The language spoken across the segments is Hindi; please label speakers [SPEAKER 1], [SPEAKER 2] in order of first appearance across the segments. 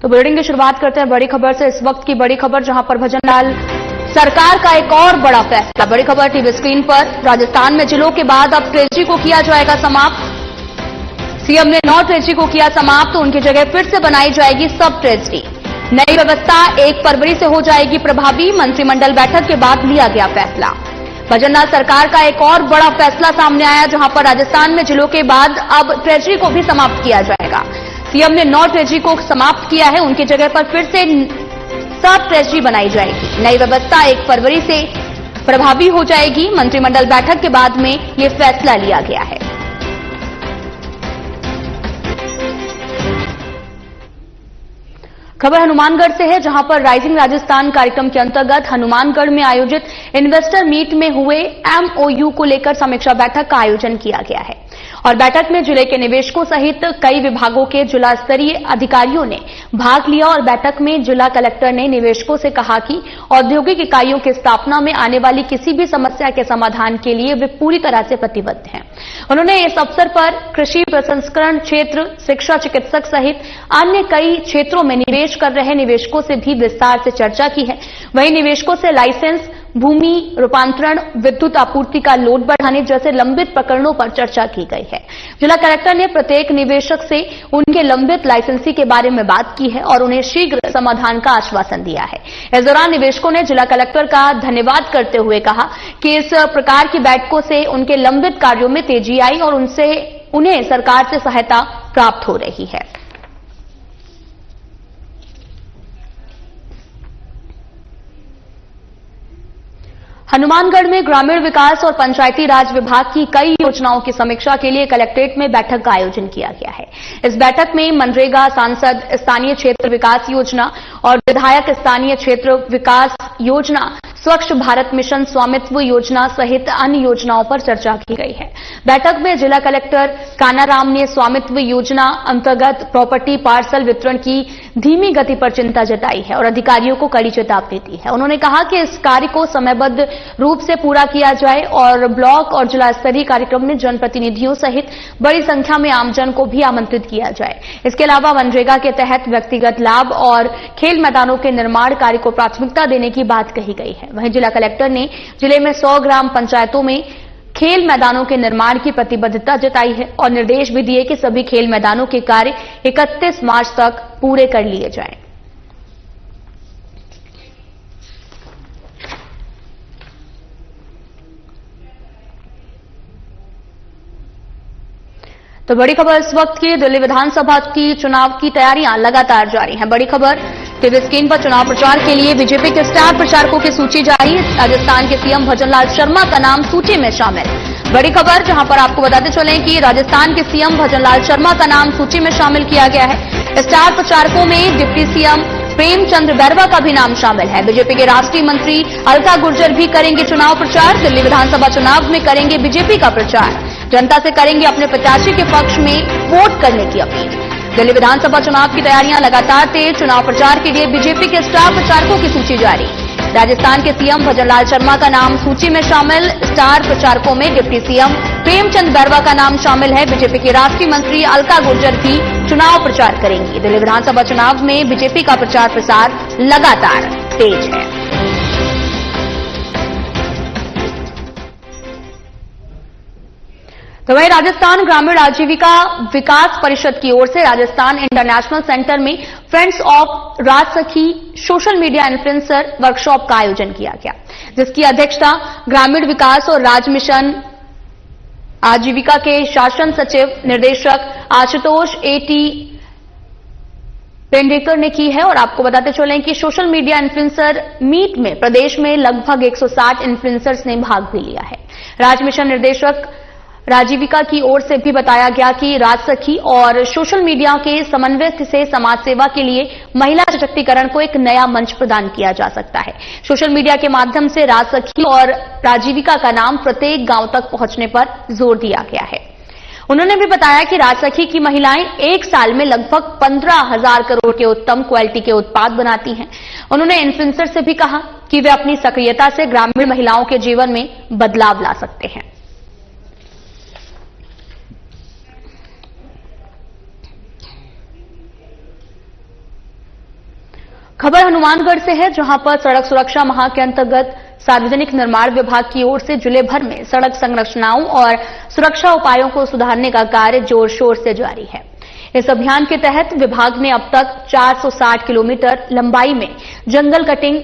[SPEAKER 1] तो बुलेटिन की शुरुआत करते हैं बड़ी खबर से। इस वक्त की बड़ी खबर, जहां पर भजनलाल सरकार का एक और बड़ा फैसला। बड़ी खबर टीवी स्क्रीन पर। राजस्थान में जिलों के बाद अब ट्रेजरी को किया जाएगा समाप्त। सीएम ने 9 ट्रेजरी को किया समाप्त, तो उनकी जगह फिर से बनाई जाएगी सब ट्रेजरी। नई व्यवस्था 1 फरवरी से हो जाएगी प्रभावी। मंत्रिमंडल बैठक के बाद लिया गया फैसला। भजनलाल सरकार का एक और बड़ा फैसला सामने आया, जहां पर राजस्थान में जिलों के बाद अब ट्रेजरी को भी समाप्त किया जाएगा। सीएम ने 9 ट्रेजरी को समाप्त किया है, उनकी जगह पर फिर से सब ट्रेजरी बनाई जाएगी। नई व्यवस्था 1 फरवरी से प्रभावी हो जाएगी। मंत्रिमंडल बैठक के बाद में यह फैसला लिया गया है। खबर हनुमानगढ़ से है, जहां पर राइजिंग राजस्थान कार्यक्रम के अंतर्गत हनुमानगढ़ में आयोजित इन्वेस्टर मीट में हुए एमओयू को लेकर समीक्षा बैठक का आयोजन किया गया है। और बैठक में जिले के निवेशकों सहित कई विभागों के जिला स्तरीय अधिकारियों ने भाग लिया। और बैठक में जिला कलेक्टर ने निवेशकों से कहा कि औद्योगिक इकाइयों की स्थापना में आने वाली किसी भी समस्या के समाधान के लिए वे पूरी तरह से प्रतिबद्ध हैं। उन्होंने इस अवसर पर कृषि प्रसंस्करण क्षेत्र, शिक्षा, चिकित्सक सहित अन्य कई क्षेत्रों में निवेश कर रहे निवेशकों से भी विस्तार से चर्चा की है। वहीं निवेशकों से लाइसेंस, भूमि रूपांतरण, विद्युत आपूर्ति का लोड बढ़ाने जैसे लंबित प्रकरणों पर चर्चा की गई है। जिला कलेक्टर ने प्रत्येक निवेशक से उनके लंबित लाइसेंसी के बारे में बात की है और उन्हें शीघ्र समाधान का आश्वासन दिया है। इस दौरान निवेशकों ने जिला कलेक्टर का धन्यवाद करते हुए कहा कि इस प्रकार की बैठकों से उनके लंबित कार्यों में तेजी आई और उन्हें सरकार से सहायता प्राप्त हो रही है। हनुमानगढ़ में ग्रामीण विकास और पंचायती राज विभाग की कई योजनाओं की समीक्षा के लिए कलेक्ट्रेट में बैठक का आयोजन किया गया है। इस बैठक में मनरेगा, सांसद स्थानीय क्षेत्र विकास योजना और विधायक स्थानीय क्षेत्र विकास योजना, स्वच्छ भारत मिशन स्वामित्व योजना सहित अन्य योजनाओं पर चर्चा की गई है। बैठक में जिला कलेक्टर कानाराम ने स्वामित्व योजना अंतर्गत प्रॉपर्टी पार्सल वितरण की धीमी गति पर चिंता जताई है और अधिकारियों को कड़ी चेतावनी दी है। उन्होंने कहा कि इस कार्य को समयबद्ध रूप से पूरा किया जाए और ब्लॉक और जिला स्तरीय कार्यक्रम में जनप्रतिनिधियों सहित बड़ी संख्या में आमजन को भी आमंत्रित किया जाए। इसके अलावा मनरेगा के तहत व्यक्तिगत लाभ और खेल मैदानों के निर्माण कार्य को प्राथमिकता देने की बात कही गई है। वहीं जिला कलेक्टर ने जिले में 100 ग्राम पंचायतों में खेल मैदानों के निर्माण की प्रतिबद्धता जताई है और निर्देश भी दिए कि सभी खेल मैदानों के कार्य 31 मार्च तक पूरे कर लिए जाएं। तो बड़ी खबर इस वक्त की, दिल्ली विधानसभा की चुनाव की तैयारियां लगातार जारी हैं। बड़ी खबर टीवी स्क्रीन पर। चुनाव प्रचार के लिए बीजेपी के स्टार प्रचारकों की सूची जारी। राजस्थान के सीएम भजनलाल शर्मा का नाम सूची में शामिल। बड़ी खबर, जहां पर आपको बताते चलें कि राजस्थान के सीएम भजनलाल शर्मा का नाम सूची में शामिल किया गया है। स्टार प्रचारकों में डिप्टी सीएम प्रेमचंद बैरवा का भी नाम शामिल है। बीजेपी के राष्ट्रीय मंत्री अलका गुर्जर भी करेंगे चुनाव प्रचार। दिल्ली विधानसभा चुनाव में करेंगे बीजेपी का प्रचार। जनता से करेंगे अपने प्रत्याशी के पक्ष में वोट करने की अपील। दिल्ली विधानसभा चुनाव की तैयारियां लगातार तेज। चुनाव प्रचार के लिए बीजेपी के स्टार प्रचारकों की सूची जारी। राजस्थान के सीएम भजनलाल शर्मा का नाम सूची में शामिल। स्टार प्रचारकों में डिप्टी सीएम प्रेमचंद बैरवा का नाम शामिल है। बीजेपी के राष्ट्रीय मंत्री अलका गुर्जर भी चुनाव प्रचार करेंगी। दिल्ली विधानसभा चुनाव में बीजेपी का प्रचार प्रसार लगातार तेज है। तो वहीं राजस्थान ग्रामीण आजीविका विकास परिषद की ओर से राजस्थान इंटरनेशनल सेंटर में friends of Rajsakhi social media influencer workshop का आयोजन किया गया, जिसकी अध्यक्षता ग्रामीण विकास और राज्य मिशन आजीविका के शासन सचिव निर्देशक आशुतोष एटी पेंडेकर ने की है। और आपको बताते चलें कि सोशल मीडिया इन्फ्लुएंसर मीट में प्रदेश में लगभग 160 इन्फ्लुएंसर्स ने भाग भी लिया है। राज्य मिशन निर्देशक राजीविका की ओर से भी बताया गया कि राजसखी और सोशल मीडिया के समन्वय से समाज सेवा के लिए महिला सशक्तिकरण को एक नया मंच प्रदान किया जा सकता है। सोशल मीडिया के माध्यम से राजसखी और राजीविका का नाम प्रत्येक गांव तक पहुंचने पर जोर दिया गया है। उन्होंने भी बताया कि राजसखी की महिलाएं एक साल में लगभग 15,000 करोड़ के उत्तम क्वालिटी के उत्पाद बनाती हैं। उन्होंने इन्फ्लुएंसर से भी कहा कि वे अपनी सक्रियता से ग्रामीण महिलाओं के जीवन में बदलाव ला सकते हैं। खबर हनुमानगढ़ से है, जहां पर सड़क सुरक्षा माह के अंतर्गत सार्वजनिक निर्माण विभाग की ओर से जिले भर में सड़क संरचनाओं और सुरक्षा उपायों को सुधारने का कार्य जोर शोर से जारी है। इस अभियान के तहत विभाग ने अब तक 460 किलोमीटर लंबाई में जंगल कटिंग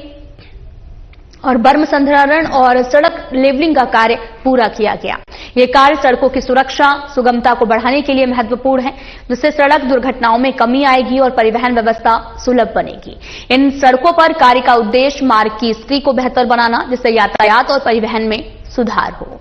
[SPEAKER 1] और बर्म संधारण और सड़क लेवलिंग का कार्य पूरा किया गया। ये कार्य सड़कों की सुरक्षा सुगमता को बढ़ाने के लिए महत्वपूर्ण है, जिससे सड़क दुर्घटनाओं में कमी आएगी और परिवहन व्यवस्था सुलभ बनेगी। इन सड़कों पर कार्य का उद्देश्य मार्ग की स्थिति को बेहतर बनाना, जिससे यातायात और परिवहन में सुधार हो।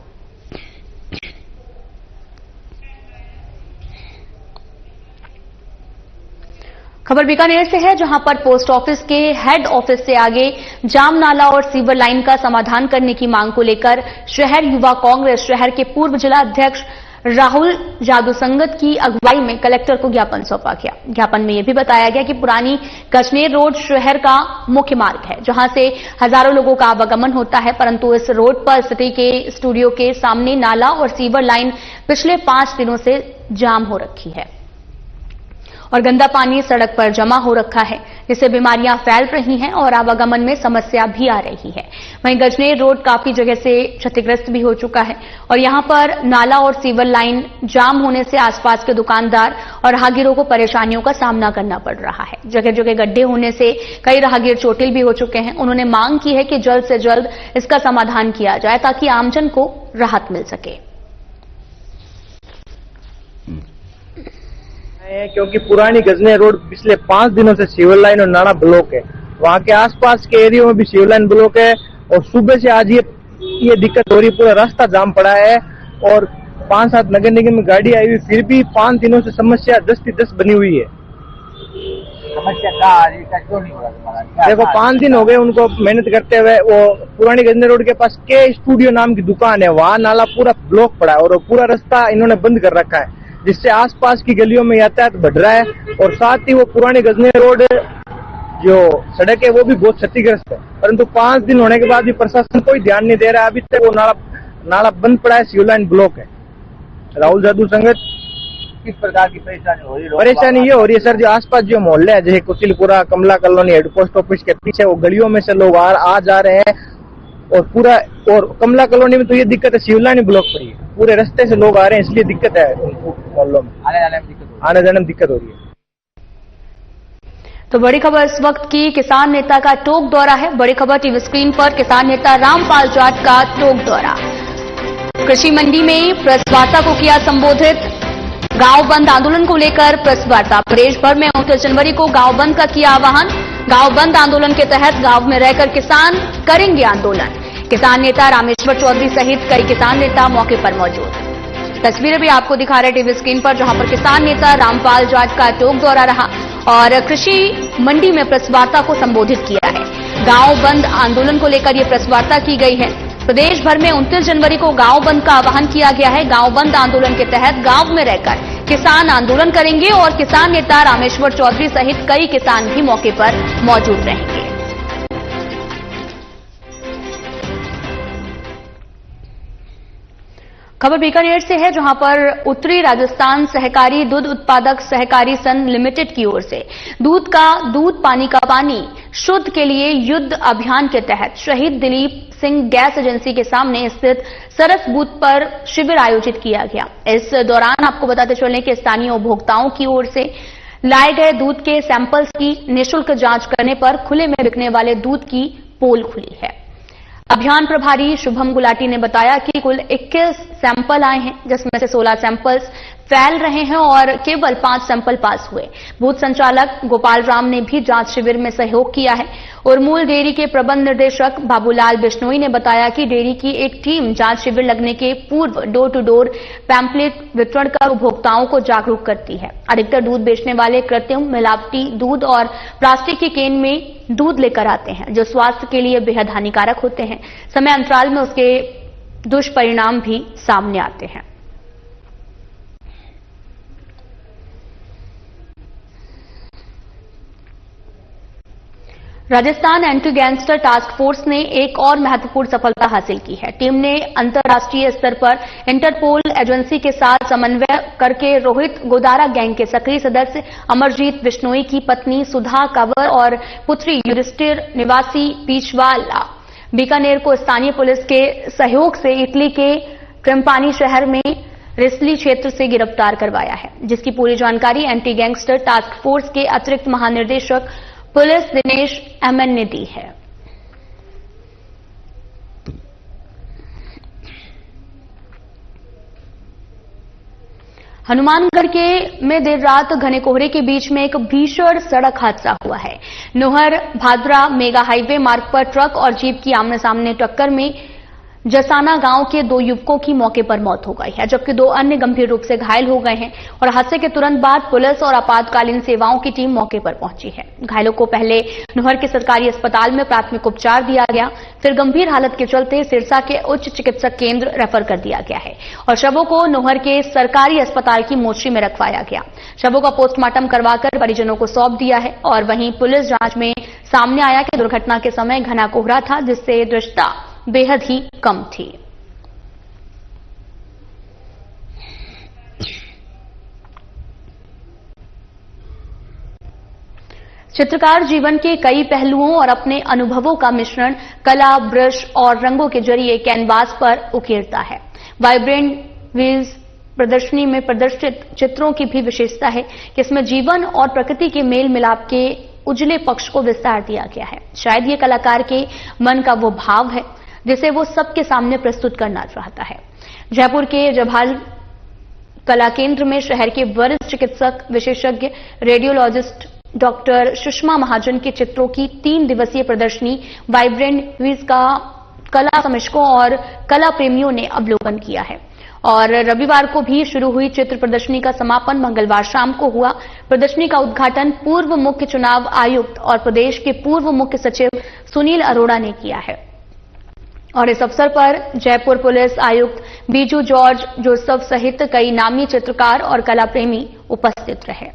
[SPEAKER 1] खबर बीकानेर से है, जहां पर पोस्ट ऑफिस के हेड ऑफिस से आगे जाम नाला और सीवर लाइन का समाधान करने की मांग को लेकर शहर युवा कांग्रेस शहर के पूर्व जिला अध्यक्ष राहुल जादू संगत की अगुवाई में कलेक्टर को ज्ञापन सौंपा गया। ज्ञापन में यह भी बताया गया कि पुरानी गजनेर रोड शहर का मुख्य मार्ग है, जहां से हजारों लोगों का आवागमन होता है, परंतु इस रोड पर सिटी के स्टूडियो के सामने नाला और सीवर लाइन पिछले 5 दिनों से जाम हो रखी है और गंदा पानी सड़क पर जमा हो रखा है, जिससे बीमारियां फैल रही हैं और आवागमन में समस्या भी आ रही है। वहीं गजनेर रोड काफी जगह से क्षतिग्रस्त भी हो चुका है और यहां पर नाला और सीवर लाइन जाम होने से आसपास के दुकानदार और राहगीरों को परेशानियों का सामना करना पड़ रहा है। जगह जगह गड्ढे होने से कई राहगीर चोटिल भी हो चुके हैं। उन्होंने मांग की है कि जल्द से जल्द इसका समाधान किया जाए ताकि आमजन को राहत मिल सके।
[SPEAKER 2] क्योंकि पुरानी गजनेर रोड पिछले 5 दिनों से सिविल लाइन और नाला ब्लॉक है, वहाँ के आसपास के एरिया में भी सिविल लाइन ब्लॉक है और सुबह से आज ये दिक्कत हो रही, पूरा रास्ता जाम पड़ा है और 5-7 नगर निगम में गाड़ी आई हुई, फिर भी 5 दिनों से समस्या 10 बनी हुई है।
[SPEAKER 3] समस्या क्यों नहीं हो रहा?
[SPEAKER 2] देखो 5 दिन हो गए उनको मेहनत करते हुए। वो पुरानी गजनेर रोड के पास के स्टूडियो नाम की दुकान है, वहाँ नाला पूरा ब्लॉक पड़ा है और पूरा रास्ता इन्होंने बंद कर रखा है, जिससे आसपास की गलियों में यातायात बढ़ रहा है और साथ ही वो पुरानी गजनेर रोड जो सड़क है वो भी बहुत क्षतिग्रस्त है। परंतु 5 दिन होने के बाद भी प्रशासन कोई ध्यान नहीं दे रहा है। अभी तक वो नाला बंद पड़ा है, सिविल लाइन ब्लॉक है। राहुल जादू संगत,
[SPEAKER 3] किस प्रकार की परेशानी हो रही है?
[SPEAKER 2] परेशानी ये हो रही है सर, जो आसपास जो मोहल्ले है जैसे कुचिलपुरा, कमला कॉलोनी, हेड पोस्ट ऑफिस के पीछे वो गलियों में से लोग आ जा रहे हैं और पूरा, और कमला कॉलोनी में तो ये दिक्कत है, सिविल लाइन ब्लॉक पड़ी है, पूरे रास्ते से लोग आ रहे हैं, इसलिए दिक्कत है मोहल्लों में, आने जाने में दिक्कत हो रही है।
[SPEAKER 1] तो बड़ी खबर इस वक्त की किसान नेता का टोक दौरा है। बड़ी खबर टीवी स्क्रीन पर, किसान नेता रामपाल जाट का टोक दौरा। कृषि मंडी में प्रेस वार्ता को किया संबोधित। गांव बंद आंदोलन को लेकर प्रेस वार्ता। प्रदेश भर में 29 जनवरी को गांव बंद का किया आह्वान। गांव बंद आंदोलन के तहत गांव में रहकर किसान करेंगे आंदोलन। किसान नेता रामेश्वर चौधरी सहित कई किसान नेता मौके पर मौजूद। तस्वीरें भी आपको दिखा रहे टीवी स्क्रीन पर, जहां पर किसान नेता रामपाल जाट का टोक दौरा रहा और कृषि मंडी में प्रेस वार्ता को संबोधित किया है। गांव बंद आंदोलन को लेकर यह प्रेस वार्ता की गई है। प्रदेश भर में 29 जनवरी को गांव बंद का आह्वान किया गया है। गांव बंद आंदोलन के तहत गांव में रहकर किसान आंदोलन करेंगे और किसान नेता रामेश्वर चौधरी सहित कई किसान भी मौके पर मौजूद रहेंगे। खबर बीकानेर से है, जहां पर उत्तरी राजस्थान सहकारी दूध उत्पादक सहकारी संघ लिमिटेड की ओर से दूध पानी का पानी शुद्ध के लिए युद्ध अभियान के तहत शहीद दिलीप सिंह गैस एजेंसी के सामने स्थित सरस बूथ पर शिविर आयोजित किया गया। इस दौरान आपको बताते चलें कि स्थानीय उपभोक्ताओं की ओर से लाए गए दूध के सैंपल्स की निःशुल्क जांच करने पर खुले में बिकने वाले दूध की पोल खुली है। अभियान प्रभारी शुभम गुलाटी ने बताया कि कुल 21 सैंपल आए हैं, जिसमें से 16 सैंपल्स फैल रहे हैं और केवल 5 सैंपल पास हुए। बूथ संचालक गोपाल राम ने भी जांच शिविर में सहयोग किया है और मूल डेयरी के प्रबंध निदेशक बाबूलाल बिश्नोई ने बताया कि डेयरी की एक टीम जांच शिविर लगने के पूर्व डोर टू डोर पैम्पलेट वितरण कर उपभोक्ताओं को जागरूक करती है। अधिकतर दूध बेचने वाले कृत्रिम मिलावटी दूध और प्लास्टिक की केन में दूध लेकर आते हैं, जो स्वास्थ्य के लिए बेहद हानिकारक होते हैं। समय अंतराल में उसके दुष्परिणाम भी सामने आते हैं। Rajasthan anti gangster task force ने एक और महत्वपूर्ण सफलता हासिल की है। टीम ने अंतर्राष्ट्रीय स्तर पर इंटरपोल एजेंसी के साथ समन्वय करके रोहित गोदारा गैंग के सक्रिय सदस्य अमरजीत बिश्नोई की पत्नी सुधा कंवर और पुत्री युधिष्ठिर निवासी पीछवाला बीकानेर को स्थानीय पुलिस के सहयोग से इटली के ट्रिम्पानी शहर में रिसली क्षेत्र से गिरफ्तार करवाया है, जिसकी पूरी जानकारी एंटी गैंगस्टर टास्क फोर्स के अतिरिक्त महानिदेशक पुलिस दिनेश एमएन ने दी है। हनुमानगढ़ में देर रात घने कोहरे के बीच में एक भीषण सड़क हादसा हुआ है। नोहर भादरा मेगा हाईवे मार्ग पर ट्रक और जीप की आमने सामने टक्कर में जसाना गांव के 2 युवकों की मौके पर मौत हो गई है, जबकि 2 अन्य गंभीर रूप से घायल हो गए हैं और हादसे के तुरंत बाद पुलिस और आपातकालीन सेवाओं की टीम मौके पर पहुंची है। घायलों को पहले नोहर के सरकारी अस्पताल में प्राथमिक उपचार दिया गया, फिर गंभीर हालत के चलते सिरसा के उच्च चिकित्सक केंद्र रेफर कर दिया गया है और शवों को नोहर के सरकारी अस्पताल की मोर्चरी में रखवाया गया। शवों का पोस्टमार्टम करवाकर परिजनों को सौंप दिया है और वहीं पुलिस जांच में सामने आया कि दुर्घटना के समय घना कोहरा था, जिससे दृश्यता बेहद ही कम थी। चित्रकार जीवन के कई पहलुओं और अपने अनुभवों का मिश्रण कला, ब्रश और रंगों के जरिए कैनवास पर उकेरता है। वाइब्रेंट व्हील्स प्रदर्शनी में प्रदर्शित चित्रों की भी विशेषता है कि इसमें जीवन और प्रकृति के मेल मिलाप के उजले पक्ष को विस्तार दिया गया है। शायद ये कलाकार के मन का वो भाव है जिसे वो सबके सामने प्रस्तुत करना चाहता है। जयपुर के जवाहर कला केंद्र में शहर के वरिष्ठ चिकित्सक विशेषज्ञ रेडियोलॉजिस्ट डॉक्टर सुषमा महाजन के चित्रों की 3 दिवसीय प्रदर्शनी वाइब्रेंट व्हील्स का कला समीक्षकों और कला प्रेमियों ने अवलोकन किया है और रविवार को भी शुरू हुई चित्र प्रदर्शनी का समापन मंगलवार शाम को हुआ। प्रदर्शनी का उद्घाटन पूर्व मुख्य चुनाव आयुक्त और प्रदेश के पूर्व मुख्य सचिव सुनील अरोड़ा ने किया है और इस अवसर पर जयपुर पुलिस आयुक्त बीजू जॉर्ज जोसेफ सहित कई नामी चित्रकार और कला प्रेमी उपस्थित रहे।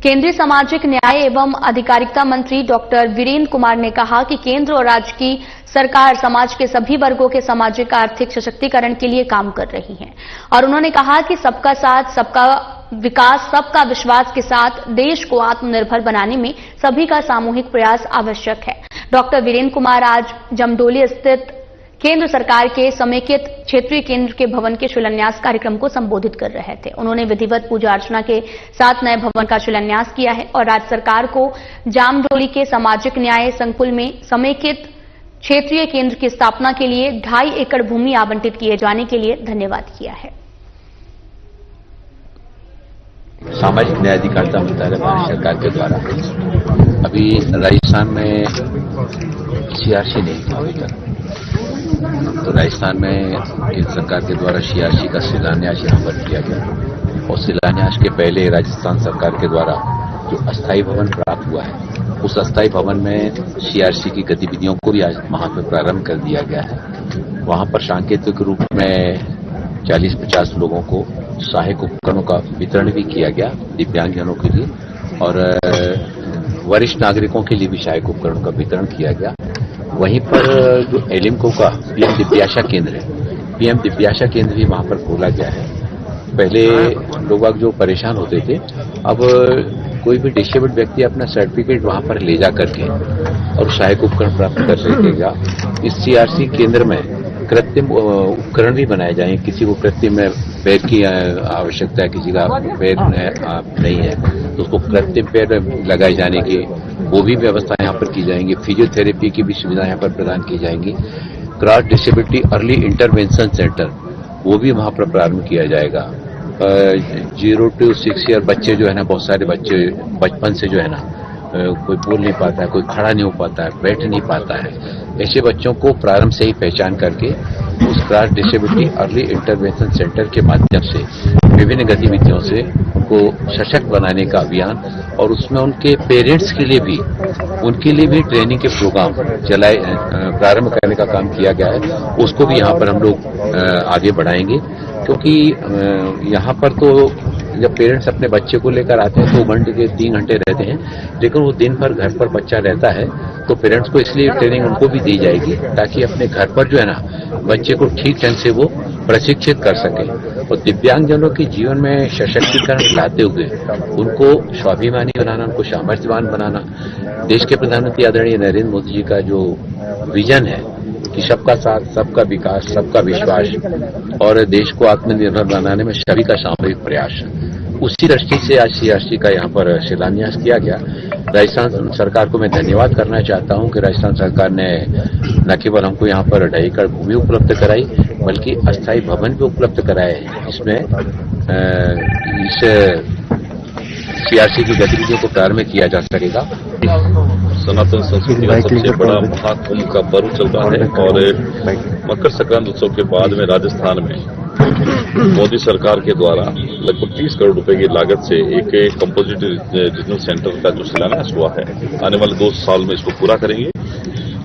[SPEAKER 1] केंद्रीय सामाजिक न्याय एवं अधिकारिता मंत्री डॉक्टर वीरेंद्र कुमार ने कहा कि केंद्र और राज्य की सरकार समाज के सभी वर्गों के सामाजिक आर्थिक सशक्तिकरण के लिए काम कर रही है और उन्होंने कहा कि सबका साथ, सबका विकास, सबका विश्वास के साथ देश को आत्मनिर्भर बनाने में सभी का सामूहिक प्रयास आवश्यक है। डॉक्टर वीरेंद्र कुमार आज जमडोली स्थित केंद्र सरकार के समेकित क्षेत्रीय केंद्र के भवन के शिलान्यास कार्यक्रम को संबोधित कर रहे थे। उन्होंने विधिवत पूजा अर्चना के साथ नए भवन का शिलान्यास किया है और राज्य सरकार को जामडोली के सामाजिक न्याय संकुल में समेकित क्षेत्रीय केंद्र की स्थापना के लिए 2.5 एकड़ भूमि आवंटित किए जाने के लिए धन्यवाद किया है।
[SPEAKER 4] सामाजिक न्याय अधिकारिता मंत्रालय भारत सरकार के द्वारा अभी राजस्थान में सीआरसी नहीं था अभी तक, तो राजस्थान में केंद्र सरकार के द्वारा सीआरसी का शिलान्यास यहाँ पर किया गया और शिलान्यास के पहले राजस्थान सरकार के द्वारा जो अस्थायी भवन प्राप्त हुआ है, उस अस्थायी भवन में सीआरसी की गतिविधियों को भी आज वहां पर प्रारंभ कर दिया गया है। वहां पर सांकेतिक रूप में 40-50 लोगों को सहायक उपकरणों का वितरण भी किया गया दिव्यांगजनों के लिए और वरिष्ठ नागरिकों के लिए भी सहायक उपकरणों का वितरण किया गया। वहीं पर जो एलिमको का पीएम दिव्याशा केंद्र है, पीएम दिव्याशा केंद्र भी वहां पर खोला गया है। पहले लोग जो परेशान होते थे, अब कोई भी डिसेबल्ड व्यक्ति अपना सर्टिफिकेट वहां पर ले जा करके और सहायक उपकरण प्राप्त कर सकेगा। इस सीआरसी केंद्र में कृत्रिम उपकरण भी बनाए जाएंगे। किसी को कृत्रिम पैर की आवश्यकता है, किसी का पैर नहीं है तो उसको कृत्रिम पैर लगाए जाने की वो भी व्यवस्था यहाँ पर की जाएंगी। फिजियोथेरेपी की भी सुविधा यहाँ पर प्रदान की जाएंगी। Cross disability early intervention centre वो भी वहाँ पर प्रारंभ किया जाएगा। 0 to 6 ईयर बच्चे जो है ना, बहुत सारे बच्चे बचपन से जो है ना कोई बोल नहीं पाता है, कोई खड़ा नहीं हो पाता है, बैठ नहीं पाता है, ऐसे बच्चों को प्रारंभ से ही पहचान करके उस cross disability early intervention centre के माध्यम से विभिन्न गतिविधियों से उनको सशक्त बनाने का अभियान और उसमें उनके पेरेंट्स के लिए भी ट्रेनिंग के प्रोग्राम प्रारंभ करने का काम किया गया है। उसको भी यहाँ पर हम लोग आगे बढ़ाएंगे क्योंकि यहाँ पर तो जब पेरेंट्स अपने बच्चे को लेकर आते हैं 2 घंटे के 3 घंटे रहते हैं, लेकिन वो दिन भर घर पर बच्चा रहता है, तो पेरेंट्स को इसलिए ट्रेनिंग उनको भी दी जाएगी ताकि अपने घर पर जो है ना बच्चे को ठीक ढंग से वो प्रशिक्षित कर सके। और दिव्यांगजनों के जीवन में सशक्तिकरण लाते हुए उनको स्वाभिमानी बनाना, उनको सामर्थ्यवान बनाना, देश के प्रधानमंत्री आदरणीय नरेंद्र मोदी जी का जो विजन है कि सबका साथ, सबका विकास, सबका विश्वास और देश को आत्मनिर्भर बनाने में सभी का सामूहिक प्रयास, उसी दृष्टि से आज सीआरसी का यहाँ पर शिलान्यास किया गया। राजस्थान सरकार को मैं धन्यवाद करना चाहता हूँ कि राजस्थान सरकार ने न केवल हमको यहाँ पर 2.5 एकड़ भूमि उपलब्ध कराई, बल्कि अस्थायी भवन भी उपलब्ध कराए हैं। इसमें इस सीआरसी की गतिविधियों को प्रारंभ किया जा सकेगा।
[SPEAKER 5] सनातन संस्कृति का सबसे बड़ा महाकुंभ का पर्व चल रहा है और मकर संक्रांति उत्सव के बाद में राजस्थान में मोदी सरकार के द्वारा लगभग 30 करोड़ रुपए की लागत से एक कंपोजिट रीजनल सेंटर का जो शिलान्यास हुआ है, आने वाले 2 साल में इसको पूरा करेंगे।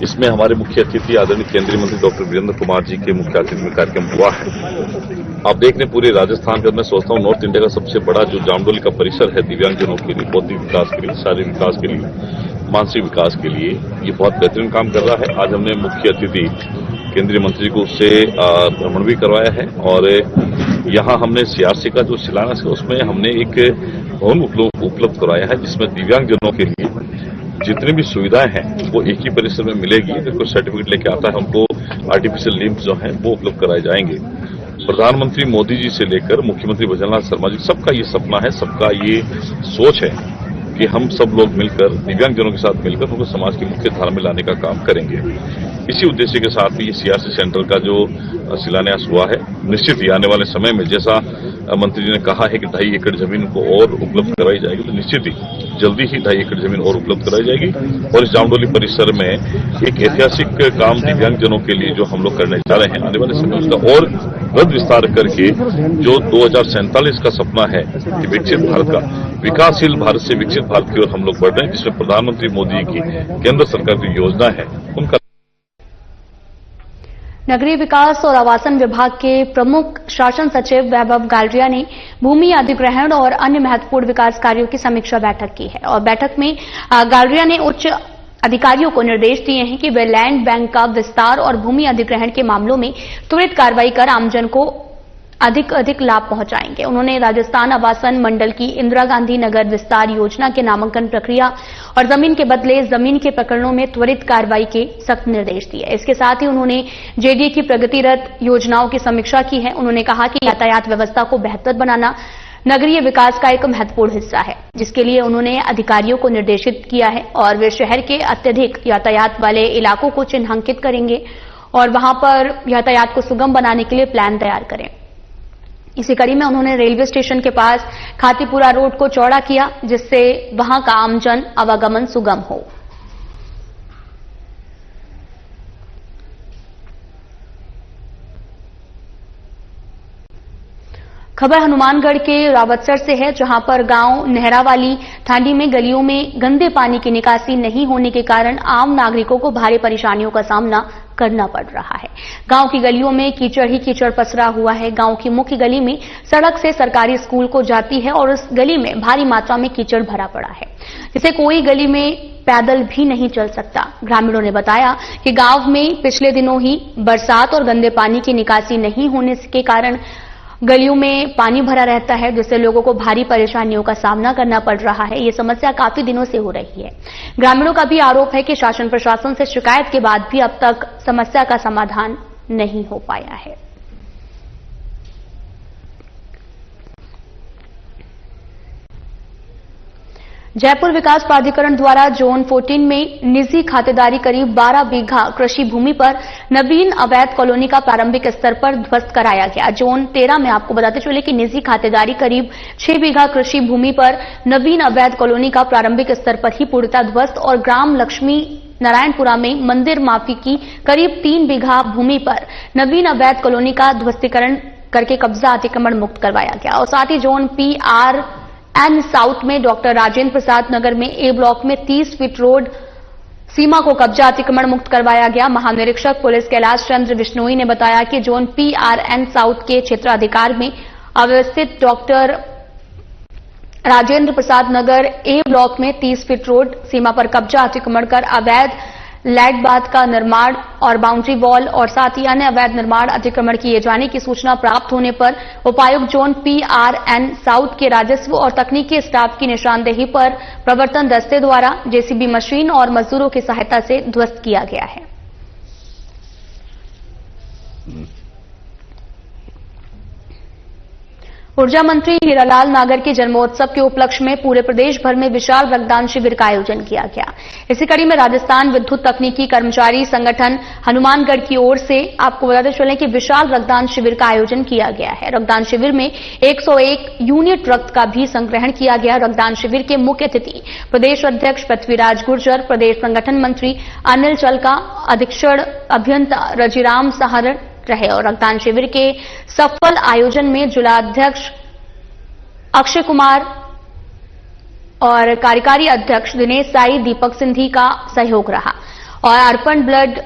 [SPEAKER 5] इसमें हमारे मुख्य अतिथि आदरणीय केंद्रीय मंत्री डॉक्टर वीरेंद्र कुमार जी के मुख्य अतिथि में कार्यक्रम हुआ है। आप देख लें पूरे राजस्थान का, मैं सोचता हूँ नॉर्थ इंडिया का सबसे बड़ा जो जामडोली का परिसर है दिव्यांगजनों के लिए, बौद्धिक विकास के लिए, शारीरिक विकास के लिए, मानसिक विकास के लिए, ये बहुत बेहतरीन काम कर रहा है। आज हमने मुख्य अतिथि केंद्रीय मंत्री को उससे भ्रमण भी करवाया है और यहाँ हमने सीआरसी का जो शिलान्यास है उसमें हमने एक भवन उपलब्ध कराया है, जिसमें दिव्यांगजनों के लिए जितनी भी सुविधाएं हैं वो एक ही परिसर में मिलेगी। अगर कोई सर्टिफिकेट लेके आता है उनको आर्टिफिशियल लिम्स जो हैं वो उपलब्ध कराए जाएंगे। प्रधानमंत्री मोदी जी से लेकर मुख्यमंत्री भजनलाल शर्मा जी, सबका ये सपना है, सबका ये सोच है कि हम सब लोग मिलकर दिव्यांगजनों के साथ मिलकर उनको समाज की मुख्य धारा में लाने का काम करेंगे। इसी उद्देश्य के साथ ही सीआरसी सेंटर का जो शिलान्यास हुआ है, निश्चित ही आने वाले समय में जैसा मंत्री जी ने कहा है कि 2.5 एकड़ जमीन को और उपलब्ध कराई जाएगी, तो निश्चित ही जल्दी ही 2.5 एकड़ जमीन और उपलब्ध कराई जाएगी। और इस जामडोली परिसर में एक ऐतिहासिक काम दिव्यांगजनों के लिए जो हम लोग करने जा रहे हैं, आने वाले समय उसका और वृहद विस्तार करके जो 2047 का सपना है कि विकसित भारत का, विकासशील भारत से विकसित भारत की ओर हम लोग बढ़ रहे हैं, जिसमें प्रधानमंत्री मोदी की केंद्र सरकार की योजना है उनका।
[SPEAKER 1] नगरीय विकास और आवासन विभाग के प्रमुख शासन सचिव वैभव गालरिया ने भूमि अधिग्रहण और अन्य महत्वपूर्ण विकास कार्यों की समीक्षा बैठक की है और बैठक में गालरिया ने उच्च अधिकारियों को निर्देश दिए हैं कि वे लैंड बैंक का विस्तार और भूमि अधिग्रहण के मामलों में त्वरित कार्रवाई कर आमजन को अधिक लाभ पहुंचाएंगे। उन्होंने राजस्थान आवासन मंडल की इंदिरा गांधी नगर विस्तार योजना के नामांकन प्रक्रिया और जमीन के बदले जमीन के प्रकरणों में त्वरित कार्रवाई के सख्त निर्देश दिए। इसके साथ ही उन्होंने जेडीए की प्रगतिरत योजनाओं की समीक्षा की है। उन्होंने कहा कि यातायात व्यवस्था को बेहतर बनाना नगरीय विकास का एक महत्वपूर्ण हिस्सा है, जिसके लिए उन्होंने अधिकारियों को निर्देशित किया है और वे शहर के अत्यधिक यातायात वाले इलाकों को चिन्हांकित करेंगे और वहां पर यातायात को सुगम बनाने के लिए प्लान तैयार करें। इसी कड़ी में उन्होंने रेलवे स्टेशन के पास खातीपुरा रोड को चौड़ा किया, जिससे वहां का आमजन आवागमन सुगम हो। खबर हनुमानगढ़ के रावतसर से है, जहां पर गांव नेहरावाली थांडी में गलियों में गंदे पानी की निकासी नहीं होने के कारण आम नागरिकों को भारी परेशानियों का सामना करना पड़ रहा है। गांव की गलियों में कीचड़ ही कीचड़ पसरा हुआ है। गांव की मुख्य गली में सड़क से सरकारी स्कूल को जाती है और उस गली में भारी मात्रा में कीचड़ भरा पड़ा है, जिसे कोई गली में पैदल भी नहीं चल सकता। ग्रामीणों ने बताया कि गांव में पिछले दिनों ही बरसात और गंदे पानी की निकासी नहीं होने के कारण गलियों में पानी भरा रहता है, जिससे लोगों को भारी परेशानियों का सामना करना पड़ रहा है। ये समस्या काफी दिनों से हो रही है। ग्रामीणों का भी आरोप है कि शासन प्रशासन से शिकायत के बाद भी अब तक समस्या का समाधान नहीं हो पाया है। जयपुर विकास प्राधिकरण द्वारा जोन 14 में निजी खातेदारी करीब 12 बीघा कृषि भूमि पर नवीन अवैध कॉलोनी का प्रारंभिक स्तर पर ध्वस्त कराया गया। जोन 13 में आपको बताते चले कि निजी खातेदारी करीब 6 बीघा कृषि भूमि पर नवीन अवैध कॉलोनी का प्रारंभिक स्तर पर ही पूर्णतः ध्वस्त और ग्राम लक्ष्मी नारायणपुरा में मंदिर माफी की करीब 3 बीघा भूमि पर नवीन अवैध कॉलोनी का ध्वस्तीकरण करके कब्जा अतिक्रमण मुक्त करवाया गया। और साथ ही जोन PRN साउथ में डॉक्टर राजेंद्र प्रसाद नगर में ए ब्लॉक में 30 फीट रोड सीमा को कब्जा अतिक्रमण मुक्त करवाया गया। महानिरीक्षक पुलिस कैलाश चंद्र बिश्नोई ने बताया कि जोन PRN साउथ के क्षेत्राधिकार में अवस्थित doctor Rajendra Prasad Nagar A block में 30 फीट रोड सीमा पर कब्जा अतिक्रमण कर अवैध लैट बाथ का निर्माण और बाउंड्री वॉल और साथ ही अन्य अवैध निर्माण अतिक्रमण किए जाने की सूचना प्राप्त होने पर उपायुक्त जोन PRN साउथ के राजस्व और तकनीकी स्टाफ की निशानदेही पर प्रवर्तन दस्ते द्वारा JCB मशीन और मजदूरों की सहायता से ध्वस्त किया गया है। ऊर्जा मंत्री हीरालाल नागर के जन्मोत्सव के उपलक्ष्य में पूरे प्रदेश भर में विशाल रक्तदान शिविर का आयोजन किया गया। इसी कड़ी में राजस्थान विद्युत तकनीकी कर्मचारी संगठन हनुमानगढ़ की ओर से आपको बताते चलें कि विशाल रक्तदान शिविर का आयोजन किया गया है। रक्तदान शिविर में 101 यूनिट रक्त का भी संग्रहण किया गया। रक्तदान शिविर के मुख्य अतिथि प्रदेश अध्यक्ष पृथ्वीराज गुर्जर, प्रदेश संगठन मंत्री अनिल चलका, अधीक्षण अभियंता रजिराम सहारण रहे और रक्तदान शिविर के सफल आयोजन में जिलाध्यक्ष अक्षय कुमार और कार्यकारी अध्यक्ष दिनेश साई, दीपक सिंधी का सहयोग रहा और अर्पण ब्लड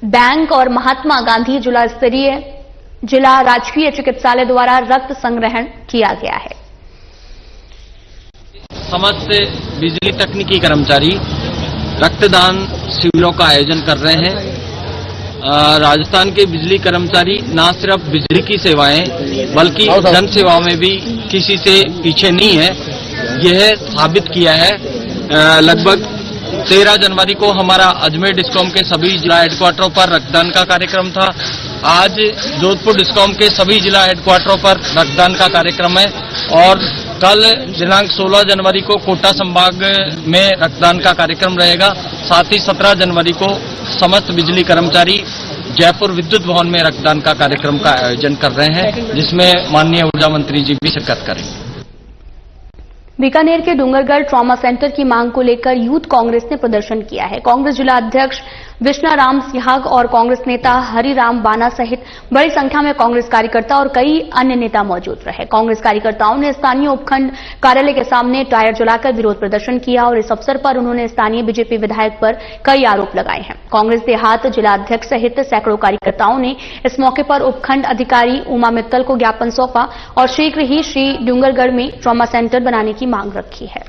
[SPEAKER 1] बैंक और महात्मा गांधी जिला राजकीय चिकित्सालय द्वारा रक्त संग्रहण किया गया है।
[SPEAKER 6] समस्त बिजली तकनीकी कर्मचारी रक्तदान शिविरों का आयोजन कर रहे हैं। राजस्थान के बिजली कर्मचारी न सिर्फ बिजली की सेवाएं बल्कि जन सेवाओं में भी किसी से पीछे नहीं है, यह साबित किया है। लगभग 13 जनवरी को हमारा अजमेर डिस्कॉम के सभी जिला हेडक्वार्टरों पर रक्तदान का कार्यक्रम था। आज जोधपुर डिस्कॉम के सभी जिला हेडक्वार्टरों पर रक्तदान का कार्यक्रम है और कल दिनांक 16 जनवरी को कोटा संभाग में रक्तदान का कार्यक्रम रहेगा। साथ ही 17 जनवरी को समस्त बिजली कर्मचारी जयपुर विद्युत भवन में रक्तदान का कार्यक्रम का आयोजन कर रहे हैं, जिसमें माननीय ऊर्जा मंत्री जी भी शिरकत करेंगे।
[SPEAKER 1] बीकानेर के डूंगरगढ़ ट्रॉमा सेंटर की मांग को लेकर यूथ कांग्रेस ने प्रदर्शन किया है। कांग्रेस जिला अध्यक्ष विष्णाराम सिहाग और कांग्रेस नेता हरिराम बाना सहित बड़ी संख्या में कांग्रेस कार्यकर्ता और कई अन्य नेता मौजूद रहे। कांग्रेस कार्यकर्ताओं ने स्थानीय उपखंड कार्यालय के सामने टायर जलाकर विरोध प्रदर्शन किया और इस अवसर पर उन्होंने स्थानीय बीजेपी विधायक पर कई आरोप लगाए हैं। कांग्रेस देहात जिला अध्यक्ष सहित सैकड़ों कार्यकर्ताओं ने इस मौके पर उपखंड अधिकारी उमा मित्तल को ज्ञापन सौंपा और शीघ्र ही श्री डूंगरगढ़ में ट्रॉमा सेंटर बनाने की मांग रखी है।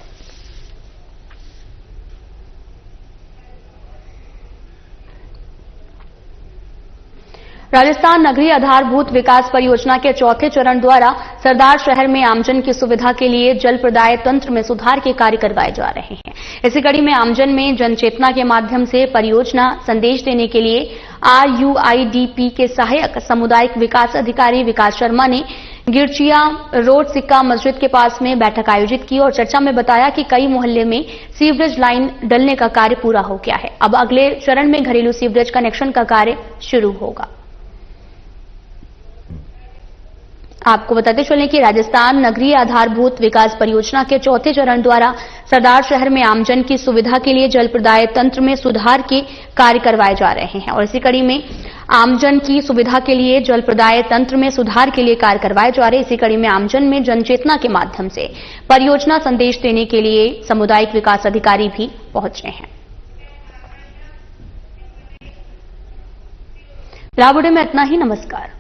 [SPEAKER 1] राजस्थान नगरीय आधारभूत विकास परियोजना के चौथे चरण द्वारा सरदार शहर में आमजन की सुविधा के लिए जल प्रदाय तंत्र में सुधार के कार्य करवाए जा रहे हैं। इसी कड़ी में आमजन में जनचेतना के माध्यम से परियोजना संदेश देने के लिए RUIDP के सहायक सामुदायिक विकास अधिकारी विकास शर्मा ने गिरचिया रोड सिक्का मस्जिद के पास में बैठक आयोजित की और चर्चा में बताया कि कई मोहल्ले में सीवरेज लाइन डलने का कार्य पूरा हो गया है। अब अगले चरण में घरेलू सीवरेज कनेक्शन का कार्य शुरू होगा। आपको बताते चलें कि राजस्थान नगरीय आधारभूत विकास परियोजना के चौथे चरण द्वारा सरदार शहर में आमजन की सुविधा के लिए जल प्रदाय तंत्र में सुधार के कार्य करवाए जा रहे हैं और इसी कड़ी में आमजन की सुविधा के लिए जल प्रदाय तंत्र में सुधार के लिए कार्य करवाए जा रहे हैं। इसी कड़ी में आमजन में जनचेतना के माध्यम से परियोजना संदेश देने के लिए सामुदायिक विकास अधिकारी भी पहुंचे हैं। रावड़े में इतना ही। नमस्कार।